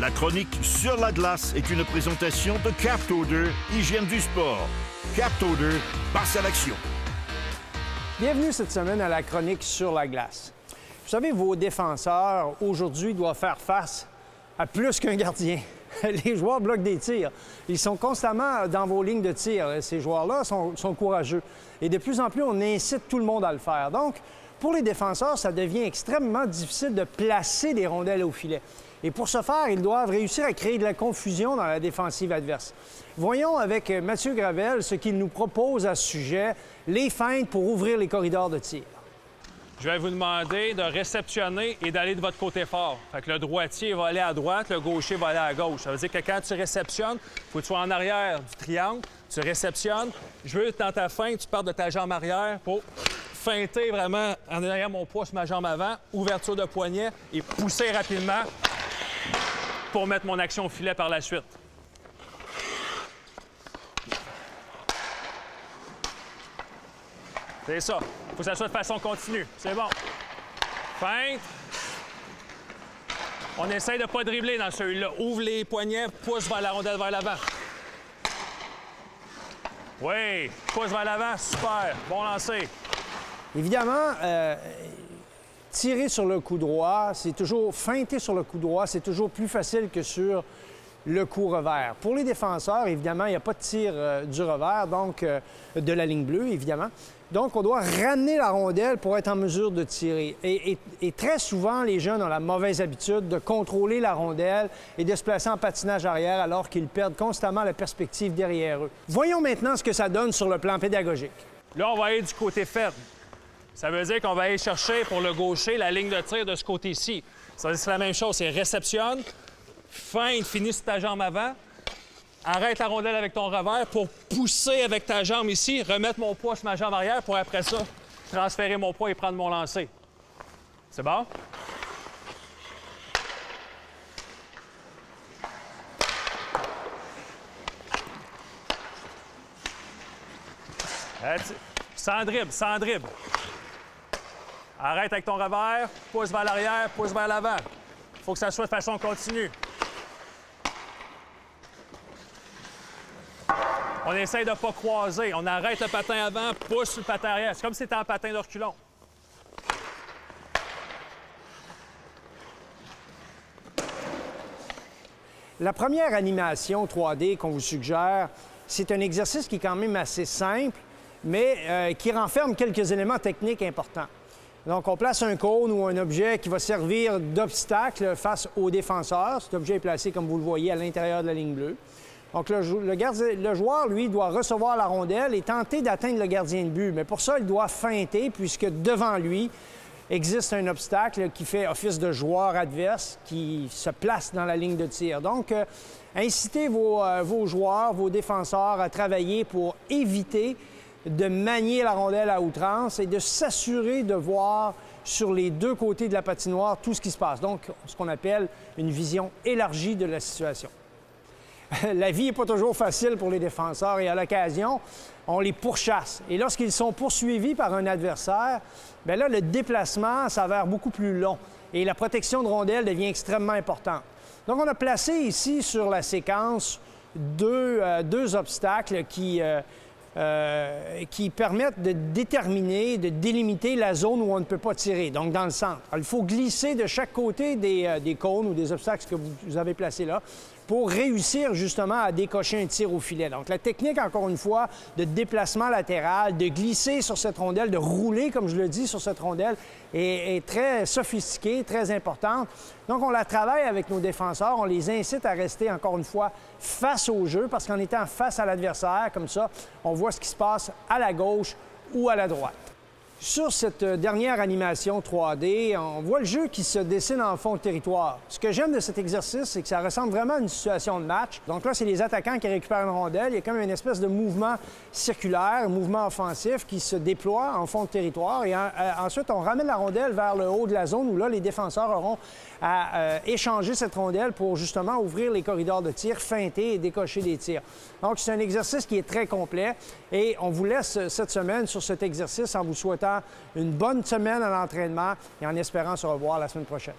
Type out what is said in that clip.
La chronique Sur la glace est une présentation de Captoder, hygiène du sport. Captoder, passe à l'action. Bienvenue cette semaine à la chronique Sur la glace. Vous savez, vos défenseurs, aujourd'hui, doivent faire face à plus qu'un gardien. Les joueurs bloquent des tirs. Ils sont constamment dans vos lignes de tir. Ces joueurs-là sont courageux. Et de plus en plus, on incite tout le monde à le faire. Donc, pour les défenseurs, ça devient extrêmement difficile de placer des rondelles au filet. Et pour ce faire, ils doivent réussir à créer de la confusion dans la défensive adverse. Voyons avec Mathieu Gravel ce qu'il nous propose à ce sujet, les feintes pour ouvrir les corridors de tir. Je vais vous demander de réceptionner et d'aller de votre côté fort. Fait que le droitier va aller à droite, le gaucher va aller à gauche. Ça veut dire que quand tu réceptionnes, il faut que tu sois en arrière du triangle, tu réceptionnes. Je veux, dans ta feinte, tu partes de ta jambe arrière pour feinter vraiment en arrière mon poids sur ma jambe avant, ouverture de poignet et pousser rapidement pour mettre mon action au filet par la suite. C'est ça. Il faut que ça soit de façon continue. C'est bon. Feinte. On essaye de ne pas dribbler dans celui-là. Ouvre les poignets, pousse vers la rondelle vers l'avant. Oui, pousse vers l'avant. Super. Bon lancer. Évidemment, tirer sur le coup droit, c'est toujours feinter sur le coup droit, c'est toujours plus facile que sur le coup revers. Pour les défenseurs, évidemment, il n'y a pas de tir du revers, donc de la ligne bleue, évidemment. Donc, on doit ramener la rondelle pour être en mesure de tirer. Et très souvent, les jeunes ont la mauvaise habitude de contrôler la rondelle et de se placer en patinage arrière alors qu'ils perdent constamment la perspective derrière eux. Voyons maintenant ce que ça donne sur le plan pédagogique. Là, on va aller du côté ferme. Ça veut dire qu'on va aller chercher pour le gaucher la ligne de tir de ce côté-ci. Ça veut dire que c'est la même chose. C'est réceptionne, feinte, finis sur ta jambe avant, arrête la rondelle avec ton revers pour pousser avec ta jambe ici, remettre mon poids sur ma jambe arrière pour après ça transférer mon poids et prendre mon lancer. C'est bon? Sans dribble, sans dribble. Arrête avec ton revers, pousse vers l'arrière, pousse vers l'avant. Il faut que ça soit de façon continue. On essaye de ne pas croiser. On arrête le patin avant, pousse sur le patin arrière. C'est comme si c'était un patin de reculon. La première animation 3D qu'on vous suggère, c'est un exercice qui est quand même assez simple, mais qui renferme quelques éléments techniques importants. Donc, on place un cône ou un objet qui va servir d'obstacle face au défenseur. Cet objet est placé, comme vous le voyez, à l'intérieur de la ligne bleue. Donc, le joueur, lui, doit recevoir la rondelle et tenter d'atteindre le gardien de but. Mais pour ça, il doit feinter, puisque devant lui existe un obstacle qui fait office de joueur adverse qui se place dans la ligne de tir. Donc, incitez vos joueurs, vos défenseurs à travailler pour éviter de manier la rondelle à outrance et de s'assurer de voir sur les deux côtés de la patinoire tout ce qui se passe. Donc, ce qu'on appelle une vision élargie de la situation. La vie n'est pas toujours facile pour les défenseurs et à l'occasion, on les pourchasse. Et lorsqu'ils sont poursuivis par un adversaire, bien là, le déplacement s'avère beaucoup plus long et la protection de rondelle devient extrêmement importante. Donc, on a placé ici sur la séquence deux obstacles qui permettent de déterminer, de délimiter la zone où on ne peut pas tirer, donc dans le centre. Alors, il faut glisser de chaque côté des cônes ou des obstacles que vous avez placés là pour réussir justement à décocher un tir au filet. Donc, la technique, encore une fois, de déplacement latéral, de glisser sur cette rondelle, de rouler, comme je le dis, sur cette rondelle, est très sophistiquée, très importante. Donc, on la travaille avec nos défenseurs. On les incite à rester, encore une fois, face au jeu, parce qu'en étant face à l'adversaire, comme ça, on voit ce qui se passe à la gauche ou à la droite. Sur cette dernière animation 3D, on voit le jeu qui se dessine en fond de territoire. Ce que j'aime de cet exercice, c'est que ça ressemble vraiment à une situation de match. Donc là, c'est les attaquants qui récupèrent une rondelle. Il y a comme une espèce de mouvement circulaire, un mouvement offensif qui se déploie en fond de territoire. Et ensuite, on ramène la rondelle vers le haut de la zone où là, les défenseurs auront à échanger cette rondelle pour justement ouvrir les corridors de tir, feinter et décocher des tirs. Donc, c'est un exercice qui est très complet et on vous laisse cette semaine sur cet exercice en vous souhaitant une bonne semaine à l'entraînement et en espérant se revoir la semaine prochaine.